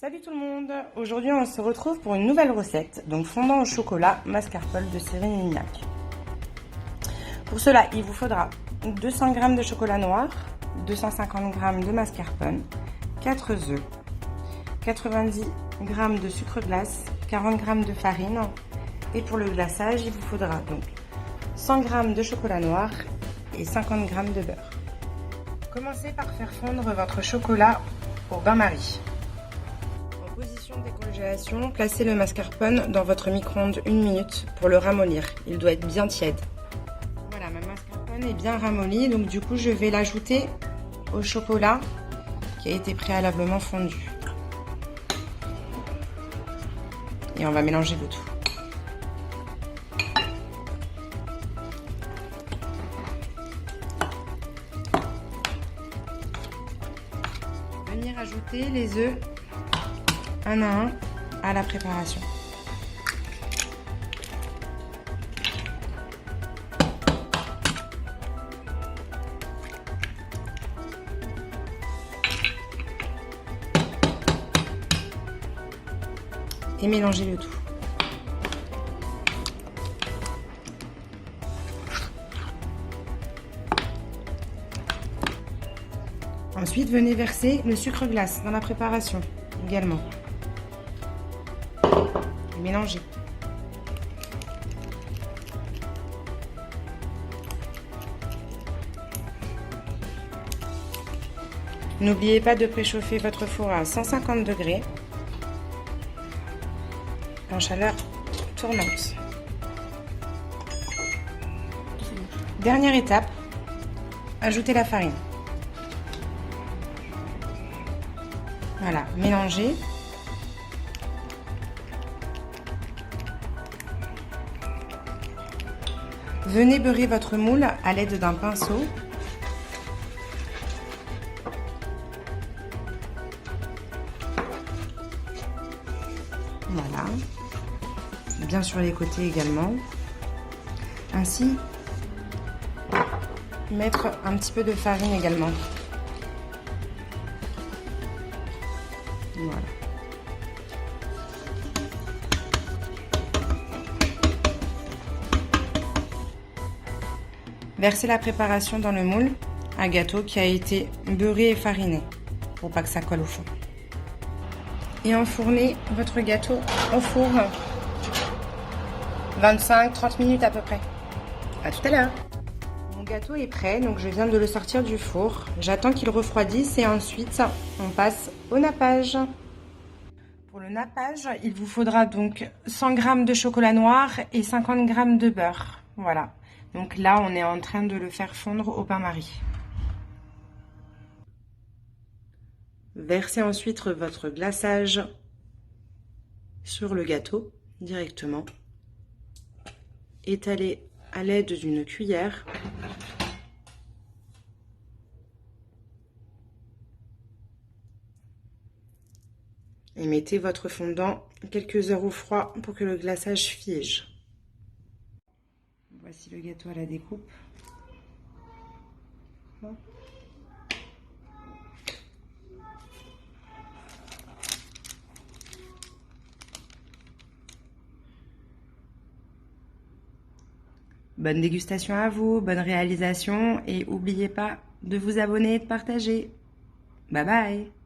Salut tout le monde! Aujourd'hui on se retrouve pour une nouvelle recette, donc fondant au chocolat mascarpone de Cyril Lignac. Pour cela, il vous faudra 200 g de chocolat noir, 250 g de mascarpone, 4 œufs, 90 g de sucre glace, 40 g de farine et pour le glaçage, il vous faudra donc 100 g de chocolat noir et 50 g de beurre. Commencez par faire fondre votre chocolat au bain-marie. En position de décongélation, placez le mascarpone dans votre micro-ondes 1 minute pour le ramollir. Il doit être bien tiède. Voilà, ma mascarpone est bien ramollie, donc du coup je vais l'ajouter au chocolat qui a été préalablement fondu. Et on va mélanger le tout. Venir ajouter les œufs un à un à la préparation. Et mélanger le tout. Ensuite, venez verser le sucre glace dans la préparation également. Et mélanger. N'oubliez pas de préchauffer votre four à 150 degrés en chaleur tournante. Dernière étape, ajoutez la farine. Voilà, mélangez. Venez beurrer votre moule à l'aide d'un pinceau. Voilà. Bien sur les côtés également. Ainsi, mettre un petit peu de farine également. Voilà. Versez la préparation dans le moule à gâteau qui a été beurré et fariné pour pas que ça colle au fond. Et enfournez votre gâteau au four 25-30 minutes à peu près. À tout à l'heure. Mon gâteau est prêt, donc je viens de le sortir du four. J'attends qu'il refroidisse et ensuite on passe au nappage. Pour le nappage, il vous faudra donc 100 g de chocolat noir et 50 g de beurre. Voilà. Donc là, on est en train de le faire fondre au bain-marie. Versez ensuite votre glaçage sur le gâteau directement. Étalez à l'aide d'une cuillère. Et mettez votre fondant quelques heures au froid pour que le glaçage fige. Voici le gâteau à la découpe. Bonne dégustation à vous, bonne réalisation et n'oubliez pas de vous abonner et de partager. Bye bye!